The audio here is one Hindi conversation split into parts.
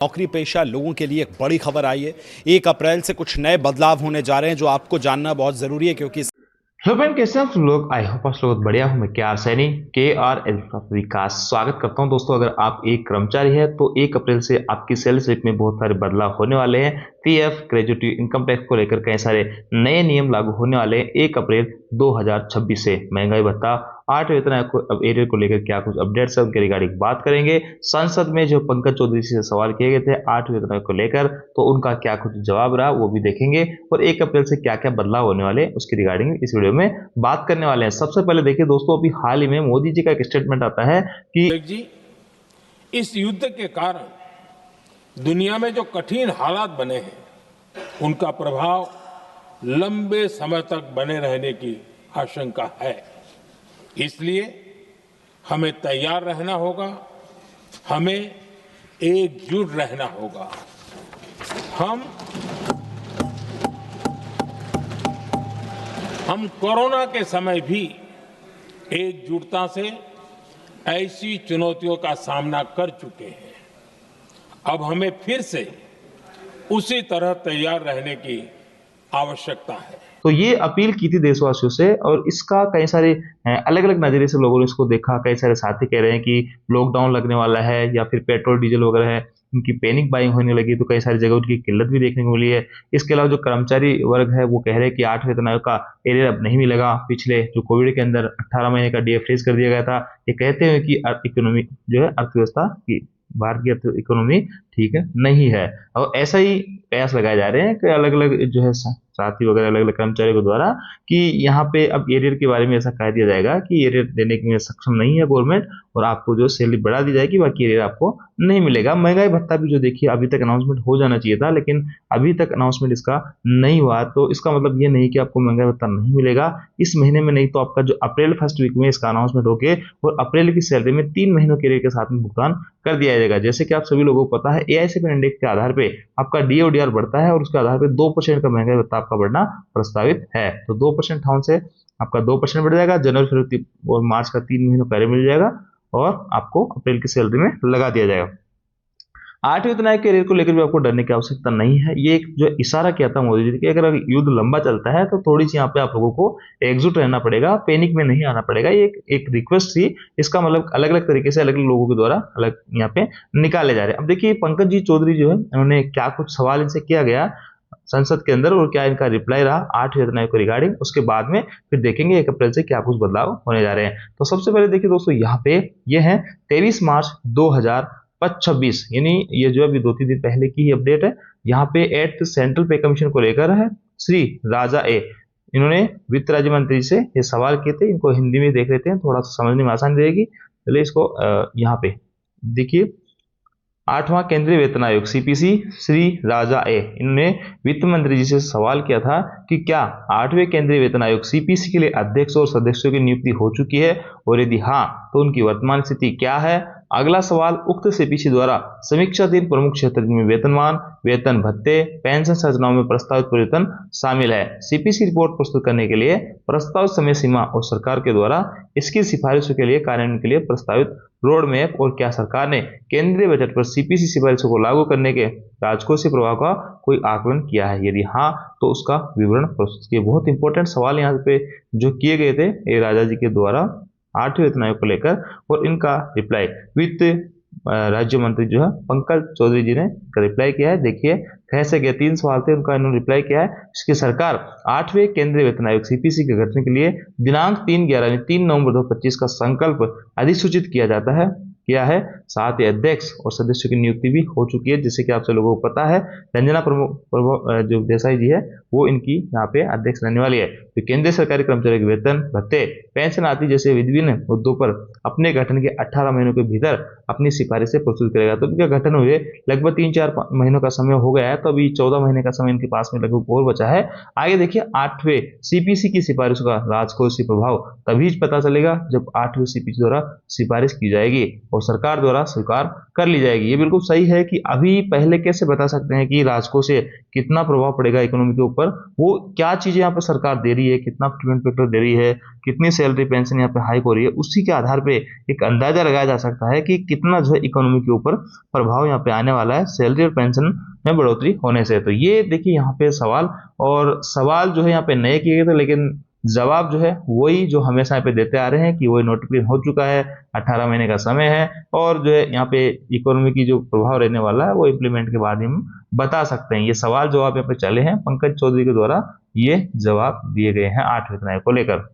नौकरी पेशा लोगों के लिए एक बड़ी खबर आई है। 1 अप्रैल से कुछ नए बदलाव होने जा रहे हैं जो आपको जानना बहुत जरूरी है, क्योंकि हेलो फ्रेंड, कैसे हैं आप सब लोग। आई होप आप लोग बढ़िया हो। मैं के आर सैनी के आर विकास स्वागत करता हूं। दोस्तों, अगर आप एक कर्मचारी है तो 1 अप्रैल से आपकी सैलरी स्लिप में बहुत सारे बदलाव होने वाले हैं। पीएफ, ग्रेजुएटी, इनकम टैक्स को लेकर कई सारे नए नियम लागू होने वाले हैं 1 अप्रैल 2026 से। महंगाई भत्ता, 8 वेतन आयोग को एरियर को लेकर क्या कुछ अपडेट्स है उनके रिगार्डिंग बात करेंगे। संसद में जो पंकज चौधरी से सवाल किए गए थे 8 वेतन आयोग को लेकर, तो उनका क्या कुछ जवाब रहा वो भी देखेंगे। और 1 अप्रैल से क्या क्या बदलाव होने वाले उसकी रिगार्डिंग इस वीडियो में बात करने वाले हैं। सबसे पहले देखिए दोस्तों, अभी हाल ही में मोदी जी का एक स्टेटमेंट आता है कि जी, इस युद्ध के कारण दुनिया में जो कठिन हालात बने हैं उनका प्रभाव लंबे समय तक बने रहने की आशंका है। इसलिए हमें तैयार रहना होगा, हमें एकजुट रहना होगा। हम कोरोना के समय भी एकजुटता से ऐसी चुनौतियों का सामना कर चुके हैं। अब हमें फिर से उसी तरह तैयार रहने की आवश्यकता है। तो ये अपील की थी देशवासियों से, और इसका कई सारे अलग अलग नजरिए से लोगों ने इसको देखा। कई सारे साथी कह रहे हैं कि लॉकडाउन लगने वाला है या फिर पेट्रोल डीजल वगैरह है, उनकी पैनिक बाइंग होने लगी, तो कई सारी जगह उनकी किल्लत भी देखने को मिली है। इसके अलावा जो कर्मचारी वर्ग है वो कह रहे हैं कि 8 वेतन आयोग का एरियर अब नहीं मिलेगा। पिछले जो कोविड के अंदर 18 महीने का डीए फ्रीज कर दिया गया था। ये कहते हैं कि इकोनॉमी जो है, अर्थव्यवस्था की, भारत की इकोनॉमी ठीक है नहीं है। और ऐसा ही प्रयास लगाए जा रहे हैं कि अलग अलग जो है साथी वगैरह अलग अलग कर्मचारियों के द्वारा कि यहाँ पे अब एरियर के बारे में ऐसा कह दिया जाएगा कि एरियर देने में सक्षम नहीं है गवर्नमेंट, और आपको जो सैलरी बढ़ा दी जाएगी, बाकी एरियर आपको नहीं मिलेगा। महंगाई भत्ता भी जो देखिए अभी तक अनाउंसमेंट हो जाना चाहिए था, लेकिन अभी तक अनाउंसमेंट इसका नहीं हुआ। तो इसका मतलब ये नहीं कि आपको महंगाई भत्ता नहीं मिलेगा इस महीने में, नहीं तो आपका जो अप्रैल फर्स्ट वीक में इसका अनाउंसमेंट होके और अप्रैल की सैलरी में 3 महीनों के एरियर के साथ में भुगतान कर दिया जाएगा। जैसे कि आप सभी लोगों को पता है, एआईसीपी इंडेक्स के आधार पे आपका डीओडीआर बढ़ता है और उसके आधार पे 2% का महंगाई भत्ता आपका बढ़ना प्रस्तावित है। तो 2% हाउन से आपका 2% बढ़ जाएगा। जनवरी, फरवरी और मार्च का 3 महीनों पहले मिल जाएगा और आपको अप्रैल की सैलरी में लगा दिया जाएगा। 8 वेतन आयोग के एरियर को लेकर भी आपको डरने की आवश्यकता नहीं है। ये एक जो इशारा किया था मोदी जी ने कि अगर युद्ध लंबा चलता है तो थोड़ी सी यहाँ पे आप लोगों को एकजुट रहना पड़ेगा, पैनिक में नहीं आना पड़ेगा। ये एक रिक्वेस्ट थी। इसका मतलब अलग अलग तरीके से अलग अलग लोगों के द्वारा अलग यहाँ पे निकाले जा रहे हैं। अब देखिए पंकज जी चौधरी जो है, उन्होंने क्या कुछ सवाल इनसे किया गया संसद के अंदर और क्या इनका रिप्लाई रहा 8 वेतन आयोग को रिगार्डिंग। उसके बाद में फिर देखेंगे 1 अप्रैल से क्या कुछ बदलाव होने जा रहे हैं। तो सबसे पहले देखिए दोस्तों, यहाँ पे ये है 23 मार्च 2026, यानी ये जो अभी 2-3 दिन पहले की ही अपडेट है। यहाँ पे 8th सेंट्रल पे कमीशन को लेकर है श्री राजा ए, इन्होंने वित्त राज्य मंत्री से ये सवाल किए थे। इनको हिंदी में देख लेते हैं, थोड़ा सा समझने में आसानी रहेगी। चलिए इसको यहाँ पे देखिए। 8वां केंद्रीय वेतन आयोग सीपीसी श्री राजा ए, इन्होंने वित्त मंत्री जी से सवाल किया था कि क्या 8वें केंद्रीय वेतन आयोग सीपीसी के लिए अध्यक्ष और सदस्यों की नियुक्ति हो चुकी है, और यदि हाँ तो उनकी वर्तमान स्थिति क्या है। अगला सवाल, उक्त सीपीसी द्वारा समीक्षाधीन प्रमुख क्षेत्र में वेतनमान, वेतन भत्ते, पेंशन संरचनाओं में प्रस्तावित परिवर्तन शामिल है। सीपीसी रिपोर्ट प्रस्तुत करने के लिए प्रस्तावित समय सीमा और सरकार के द्वारा इसकी सिफारिशों के लिए कार्यान्वयन के लिए प्रस्तावित रोड मैप, और क्या सरकार ने केंद्रीय बजट पर सीपीसी सिफारिशों को लागू करने के राजकोषीय प्रभाव का कोई आकलन किया है। यदि हाँ तो उसका विवरण प्रस्तुत किया। बहुत इंपॉर्टेंट सवाल यहाँ पे जो किए गए थे ये राजा जी के द्वारा 8वें वेतन आयोग को लेकर, और इनका रिप्लाई वित्त राज्य मंत्री जो है पंकज चौधरी जी ने रिप्लाई किया है। देखिए कैसे गए 3 सवाल थे, उनका इन्होंने रिप्लाई किया है। इसकी सरकार 8वें केंद्रीय वेतन आयोग सीपीसी के गठन के लिए दिनांक 3 नवंबर 2025 का संकल्प अधिसूचित किया है। साथ ही अध्यक्ष और सदस्यों की नियुक्ति भी हो चुकी है। जैसे कि आप सब लोगों को पता है, रंजना जो देसाई जी है वो इनकी यहाँ पे अध्यक्ष रहने वाली है। तो केंद्रीय सरकारी कर्मचारियों के वेतन भत्ते, पेंशन आदि जैसे विभिन्न मुद्दों पर अपने गठन के 18 महीनों के भीतर अपनी सिफारिशें प्रस्तुत करेगा। तो इनका गठन हुए लगभग 3-4 महीनों का समय हो गया है, तो अभी 14 महीने का समय इनके पास में लगभग और बचा है। आगे देखिए 8वें सीपीसी की सिफारिशों का राजकोषीय प्रभाव तभी पता चलेगा जब 8वें सीपीसी द्वारा सिफारिश की जाएगी, और और सरकार द्वारा स्वीकार कर ली जाएगी। ये बिल्कुल सही है कि अभी पहले कैसे बता सकते हैं कि राजकोष से कितना प्रभाव पड़ेगा इकोनॉमी के ऊपर, वो क्या चीजें यहाँ पे सरकार दे रही है, कितना पेमेंट फैक्टर दे रही है, कितनी सैलरी पेंशन यहाँ पे हाइक हो रही है, उसी के आधार पे एक अंदाजा लगाया जा सकता है कि कितना जो है इकोनॉमी के ऊपर प्रभाव यहाँ पे आने वाला है सैलरी और पेंशन में बढ़ोतरी होने से। तो ये देखिए यहाँ पे सवाल, और सवाल जो है यहाँ पे नए किए गए थे, लेकिन जवाब जो है वही जो हमेशा यहाँ पे देते आ रहे हैं कि वही नोटिफिकेशन हो चुका है, 18 महीने का समय है, और जो है यहाँ पे इकोनॉमी की जो प्रभाव रहने वाला है वो इम्प्लीमेंट के बाद ही हम बता सकते हैं। ये सवाल जवाब यहाँ पे चले हैं, पंकज चौधरी के द्वारा ये जवाब दिए गए हैं 8वें वेतन आयोग को लेकर।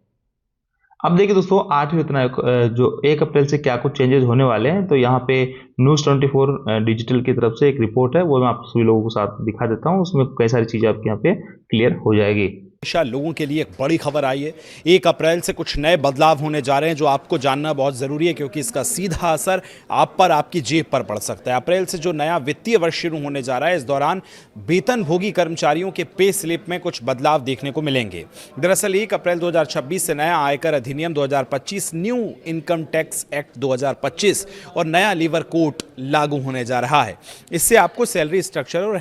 अब देखिए दोस्तों, 8वें वेतन आयोग जो 1 अप्रैल से क्या कुछ चेंजेस होने वाले हैं, तो यहाँ पे न्यूज 24 डिजिटल की तरफ से एक रिपोर्ट है, वो मैं आप सभी लोगों को साथ दिखा देता हूँ। उसमें कई सारी चीजें आपके यहाँ पे क्लियर हो जाएगी। लोगों के लिए एक बड़ी खबर आई है। 1 अप्रैल से कुछ नए बदलाव होने जा रहे हैं जो आपको जानना बहुत ज़रूरी है, क्योंकि इसका सीधा असर आप पर, आपकी जेब पर पड़ सकता है। अप्रैल से जो नया वित्तीय वर्ष शुरू होने जा रहा है, इस दौरान वेतनभोगी कर्मचारियों के पे स्लिप में कुछ बदलाव देखने को मिलेंगे। दरअसल 1 अप्रैल 2026 से नया आयकर अधिनियम 2025, न्यू इनकम टैक्स एक्ट 2025 और नया लीवर कोड लागू होने जा रहा है। इससे आपको सैलरी स्ट्रक्चर और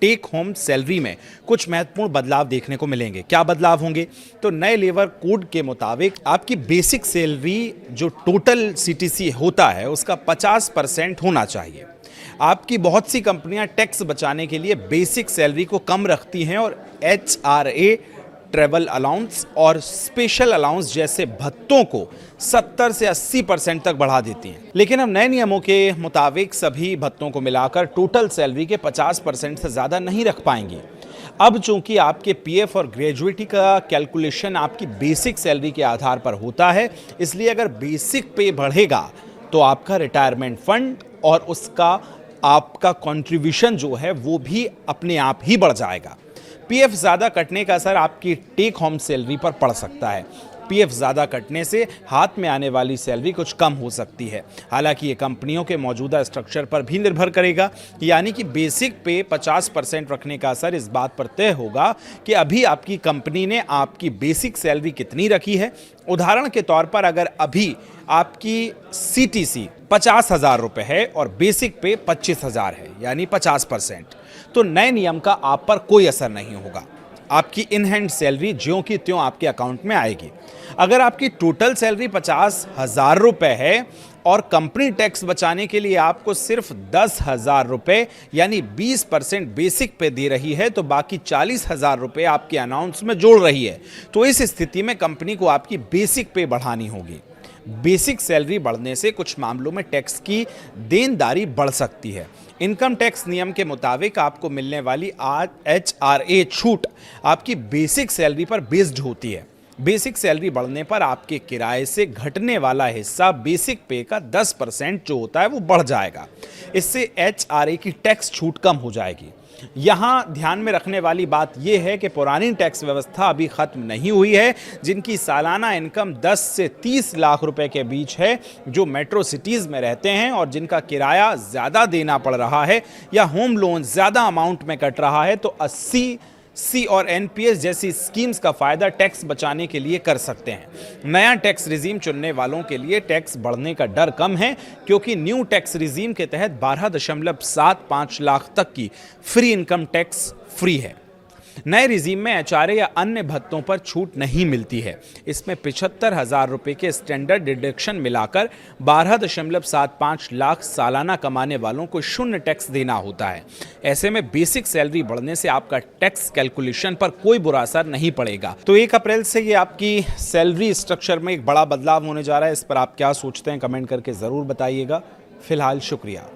टेक होम सैलरी में कुछ महत्वपूर्ण बदलाव देखने को मिलेंगे। क्या बदलाव होंगे? तो नए लेबर कोड के मुताबिक आपकी बेसिक सैलरी जो टोटल सीटीसी होता है उसका 50% होना चाहिए। आपकी बहुत सी कंपनियां टैक्स बचाने के लिए बेसिक सैलरी को कम रखती हैं और HRA, ट्रैवल अलाउंस और स्पेशल अलाउंस जैसे भत्तों को 70 से 80% तक बढ़ा देती हैं। लेकिन अब नए नियमों के मुताबिक सभी भत्तों को मिलाकर टोटल सैलरी के 50% से ज़्यादा नहीं रख पाएंगी। अब चूंकि आपके पीएफ और ग्रेजुएटी का कैलकुलेशन आपकी बेसिक सैलरी के आधार पर होता है, इसलिए अगर बेसिक पे बढ़ेगा तो आपका रिटायरमेंट फंड और उसका आपका कंट्रीब्यूशन जो है वो भी अपने आप ही बढ़ जाएगा। पीएफ ज़्यादा कटने का असर आपकी टेक होम सैलरी पर पड़ सकता है। पीएफ ज़्यादा कटने से हाथ में आने वाली सैलरी कुछ कम हो सकती है। हालांकि ये कंपनियों के मौजूदा स्ट्रक्चर पर भी निर्भर करेगा, यानी कि बेसिक पे 50% रखने का असर इस बात पर तय होगा कि अभी आपकी कंपनी ने आपकी बेसिक सैलरी कितनी रखी है। उदाहरण के तौर पर अगर अभी आपकी सीटीसी 50,000 रुपये है और बेसिक पे 25,000 है, यानी 50%, तो नए नियम का आप पर कोई असर नहीं होगा। आपकी इन हैंड सैलरी ज्यों की त्यों आपके अकाउंट में आएगी। अगर आपकी टोटल सैलरी 50,000 रुपये है और कंपनी टैक्स बचाने के लिए आपको सिर्फ 10,000 रुपये यानी 20% बेसिक पे दे रही है, तो बाकी 40,000 रुपये आपके अनाउंस में जोड़ रही है। तो इस स्थिति में कंपनी को आपकी बेसिक पे बढ़ानी होगी। बेसिक सैलरी बढ़ने से कुछ मामलों में टैक्स की देनदारी बढ़ सकती है। इनकम टैक्स नियम के मुताबिक आपको मिलने वाली HRA छूट आपकी बेसिक सैलरी पर बेस्ड होती है। बेसिक सैलरी बढ़ने पर आपके किराए से घटने वाला हिस्सा बेसिक पे का 10% जो होता है वो बढ़ जाएगा। इससे HRA की टैक्स छूट कम हो जाएगी। यहाँ ध्यान में रखने वाली बात यह है कि पुरानी टैक्स व्यवस्था अभी खत्म नहीं हुई है। जिनकी सालाना इनकम 10 से 30 लाख रुपए के बीच है, जो मेट्रो सिटीज़ में रहते हैं और जिनका किराया ज़्यादा देना पड़ रहा है या होम लोन ज़्यादा अमाउंट में कट रहा है, तो 80C और NPS जैसी स्कीम्स का फ़ायदा टैक्स बचाने के लिए कर सकते हैं। नया टैक्स रिजीम चुनने वालों के लिए टैक्स बढ़ने का डर कम है, क्योंकि न्यू टैक्स रिजीम के तहत 12.75 लाख तक की फ्री इनकम टैक्स फ्री है। नए रिजीम में HRA या अन्य भत्तों पर छूट नहीं मिलती है। इसमें 75,000 रुपये के स्टैंडर्ड डिडक्शन मिलाकर 12.75 लाख सालाना कमाने वालों को शून्य टैक्स देना होता है। ऐसे में बेसिक सैलरी बढ़ने से आपका टैक्स कैलकुलेशन पर कोई बुरा असर नहीं पड़ेगा। तो 1 अप्रैल से ये आपकी सैलरी स्ट्रक्चर में एक बड़ा बदलाव होने जा रहा है। इस पर आप क्या सोचते हैं, कमेंट करके ज़रूर बताइएगा। फिलहाल शुक्रिया।